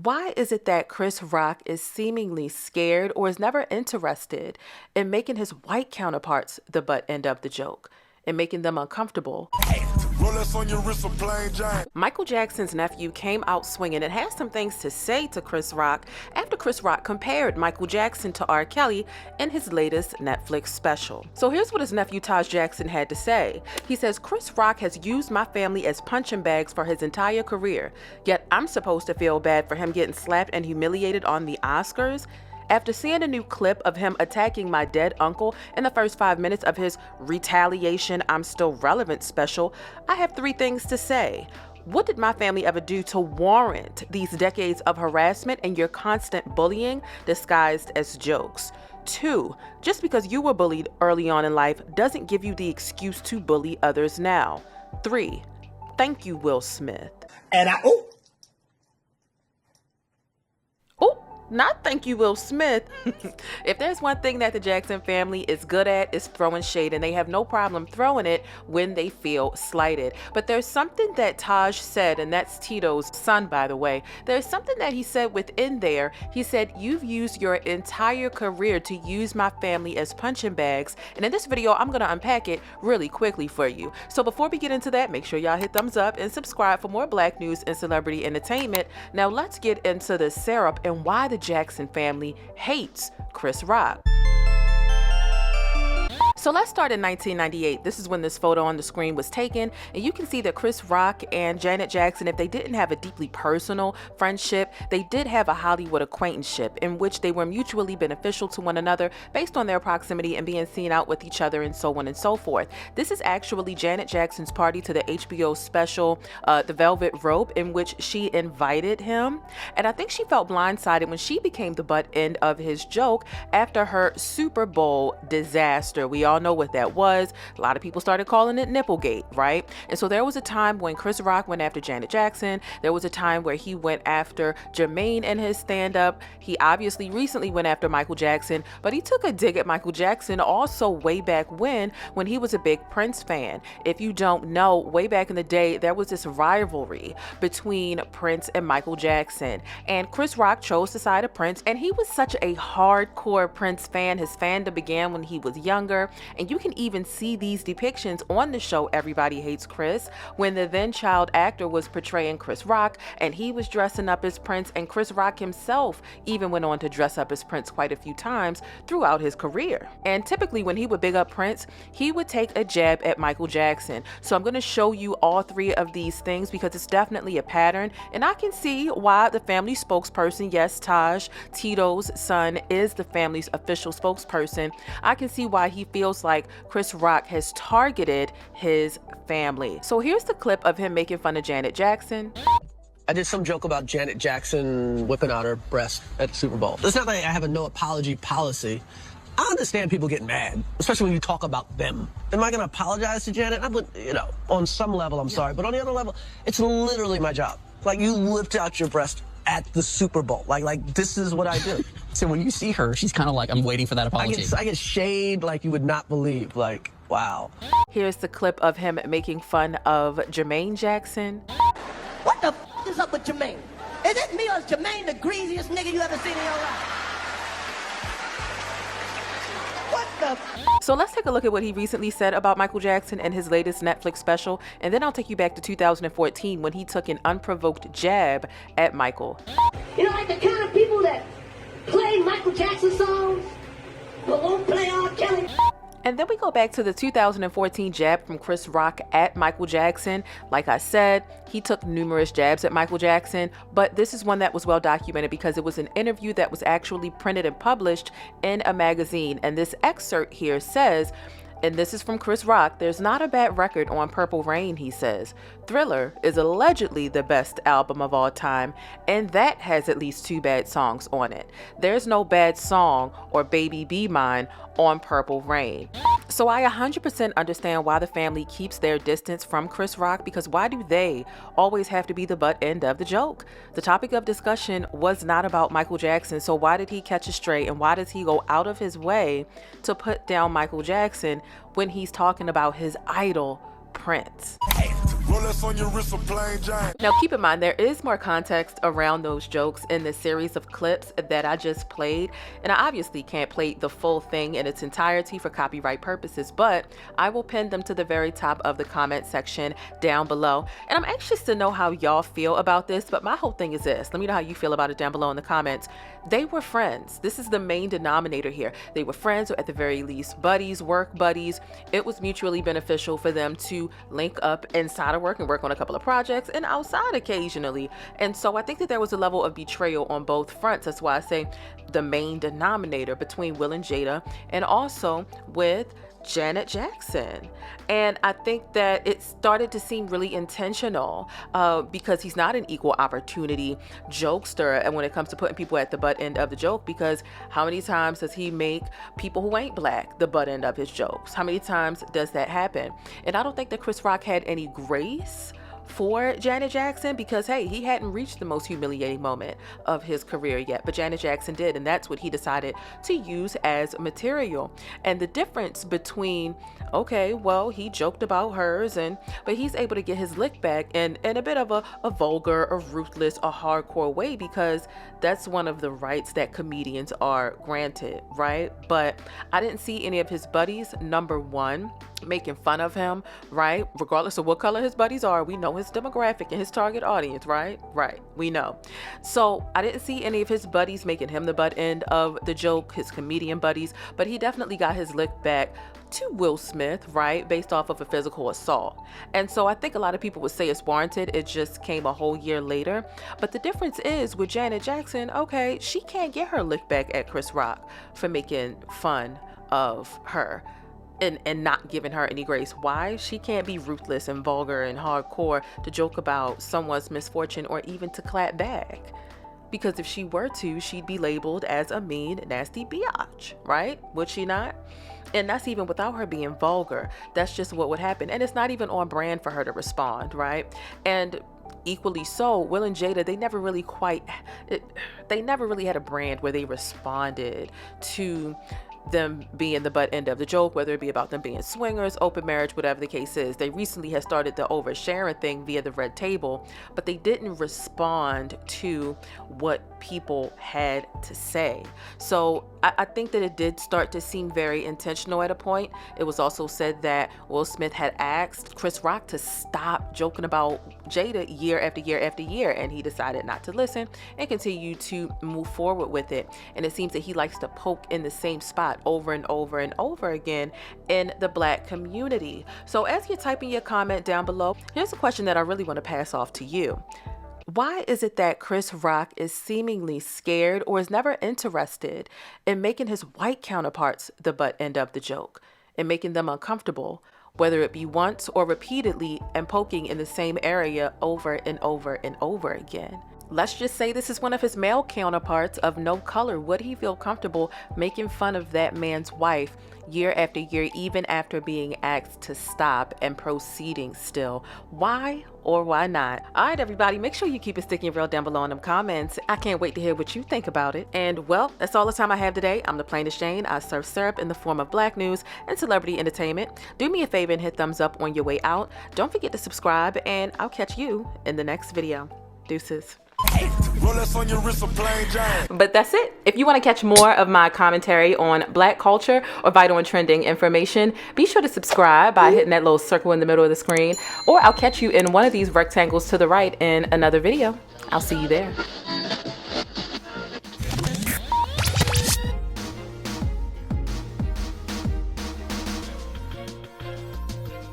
Why is it that Chris Rock is seemingly scared or is never interested in making his white counterparts the butt end of the joke and making them uncomfortable? Michael Jackson's nephew came out swinging and had some things to say to Chris Rock after Chris Rock compared Michael Jackson to R. Kelly in his latest Netflix special. So here's what his nephew Taj Jackson had to say. He says, "Chris Rock has used my family as punching bags for his entire career, yet I'm supposed to feel bad for him getting slapped and humiliated on the Oscars? After seeing a new clip of him attacking my dead uncle in the first 5 minutes of his Retaliation I'm Still Relevant special, I have 3 things to say. What did my family ever do to warrant these decades of harassment and your constant bullying disguised as jokes? 2, just because you were bullied early on in life doesn't give you the excuse to bully others now. 3, thank you, Will Smith." And Not thank you, Will Smith. If there's one thing that the Jackson family is good at, is throwing shade, and they have no problem throwing it when they feel slighted. But there's something that Taj said, and that's Tito's son, by the way. There's something that he said within there. He said, "You've used your entire career to use my family as punching bags." And in this video, I'm gonna unpack it really quickly for you. So before we get into that, make sure y'all hit thumbs up and subscribe for more Black news and celebrity entertainment. Now let's get into the syrup and why the Jackson family hates Chris Rock. So let's start in 1998. This is when this photo on the screen was taken, and you can see that Chris Rock and Janet Jackson, if they didn't have a deeply personal friendship, they did have a Hollywood acquaintanceship in which they were mutually beneficial to one another based on their proximity and being seen out with each other and so on and so forth. This is actually Janet Jackson's party to the HBO special, The Velvet Rope, in which she invited him. And I think she felt blindsided when she became the butt end of his joke after her Super Bowl disaster. We all know what that was. A lot of people started calling it Nipplegate, right? And so there was a time when Chris Rock went after Janet Jackson. There was a time where he went after Jermaine in his stand-up. He obviously recently went after Michael Jackson, but he took a dig at Michael Jackson also way back when he was a big Prince fan. If you don't know, way back in the day, there was this rivalry between Prince and Michael Jackson. And Chris Rock chose the side of Prince, and he was such a hardcore Prince fan. His fandom began when he was younger. And you can even see these depictions on the show Everybody Hates Chris, when the then child actor was portraying Chris Rock and he was dressing up as Prince, and Chris Rock himself even went on to dress up as Prince quite a few times throughout his career. And typically when he would big up Prince, he would take a jab at Michael Jackson. So I'm going to show you all 3 of these things because it's definitely a pattern, and I can see why the family spokesperson, yes, Taj, Tito's son, is the family's official spokesperson. I can see why he feels like Chris Rock has targeted his family. So here's the clip of him making fun of Janet Jackson. I did some joke about Janet Jackson whipping out her breast at the Super Bowl. It's not like I have a no apology policy. I understand people get mad, especially when you talk about them. Am I going to apologize to Janet? I would, on some level, I'm sorry. But on the other level, it's literally my job. Like, you whipped out your breast at the Super Bowl. Like this is what I do. So when you see her, she's kind of like, I'm waiting for that apology. I get shade like you would not believe. Like, wow. Here's the clip of him making fun of Jermaine Jackson. What the f is up with Jermaine? Is it me or is Jermaine the greasiest nigga you ever seen in your life? What the f? So let's take a look at what he recently said about Michael Jackson in his latest Netflix special, and then I'll take you back to 2014 when he took an unprovoked jab at Michael. You know, like the kind of people that play Michael Jackson songs but won't play R. Kelly. And then we go back to the 2014 jab from Chris Rock at Michael Jackson. Like I said, he took numerous jabs at Michael Jackson, but this is one that was well documented because it was an interview that was actually printed and published in a magazine. And this excerpt here says, and this is from Chris Rock, "There's not a bad record on Purple Rain," he says. "Thriller is allegedly the best album of all time, and that has at least 2 bad songs on it. There's no bad song or Baby Be Mine on Purple Rain." So I 100% understand why the family keeps their distance from Chris Rock, because why do they always have to be the butt end of the joke? The topic of discussion was not about Michael Jackson, so why did he catch a stray, and why does he go out of his way to put down Michael Jackson when he's talking about his idol, Prince? Rolex on your wrist, a plain Jane. Now keep in mind, there is more context around those jokes in the series of clips that I just played, and I obviously can't play the full thing in its entirety for copyright purposes, but I will pin them to the very top of the comment section down below. And I'm anxious to know how y'all feel about this, but my whole thing is this. Let me know how you feel about it down below in the comments. They were friends. This is the main denominator here. They were friends, or at the very least buddies, work buddies. It was mutually beneficial for them to link up inside of work and work on a couple of projects and outside occasionally. And so I think that there was a level of betrayal on both fronts. That's why I say the main denominator between Will and Jada, and also with Janet Jackson. And I think that it started to seem really intentional because he's not an equal opportunity jokester, and when it comes to putting people at the butt end of the joke, because how many times does he make people who ain't black the butt end of his jokes? How many times does that happen? And I don't think that Chris Rock had any grace for Janet Jackson, because hey, he hadn't reached the most humiliating moment of his career yet, but Janet Jackson did, and that's what he decided to use as material. And the difference between, okay, well, he joked about hers, but he's able to get his lick back in a bit of a vulgar, a ruthless, a hardcore way, because that's one of the rights that comedians are granted, right? But I didn't see any of his buddies, number one, making fun of him, right? Regardless of what color his buddies are, we know his demographic and his target audience, right? Right, we know. So I didn't see any of his buddies making him the butt end of the joke, his comedian buddies, but he definitely got his lick back to Will Smith, right? Based off of a physical assault. And so I think a lot of people would say it's warranted. It just came a whole year later. But the difference is with Janet Jackson, okay, she can't get her lick back at Chris Rock for making fun of her and not giving her any grace. Why? She can't be ruthless and vulgar and hardcore to joke about someone's misfortune or even to clap back. Because if she were to, she'd be labeled as a mean, nasty biatch, right? Would she not? And that's even without her being vulgar. That's just what would happen. And it's not even on brand for her to respond, right? And equally so, Will and Jada, they never really had a brand where they responded to them being the butt end of the joke, whether it be about them being swingers, open marriage, whatever the case is. They recently had started the oversharing thing via the Red Table, but they didn't respond to what people had to say. So I think that it did start to seem very intentional at a point. It was also said that Will Smith had asked Chris Rock to stop joking about Jada year after year after year, and he decided not to listen and continue to move forward with it. And it seems that he likes to poke in the same spot over and over and over again in the black community. So as you're typing your comment down below, here's a question that I really want to pass off to you. Why is it that Chris Rock is seemingly scared or is never interested in making his white counterparts the butt end of the joke and making them uncomfortable, whether it be once or repeatedly, and poking in the same area over and over and over again? Let's just say this is one of his male counterparts of no color. Would he feel comfortable making fun of that man's wife year after year, even after being asked to stop and proceeding still? Why or why not? All right, everybody, make sure you keep it sticky and real down below in them comments. I can't wait to hear what you think about it. And well, that's all the time I have today. I'm thePLAINESTjane. I serve syrup in the form of black news and celebrity entertainment. Do me a favor and hit thumbs up on your way out. Don't forget to subscribe, and I'll catch you in the next video. Deuces. But that's it. If you want to catch more of my commentary on black culture or vital and trending information, be sure to subscribe by hitting that little circle in the middle of the screen, or I'll catch you in one of these rectangles to the right in another video. I'll see you there.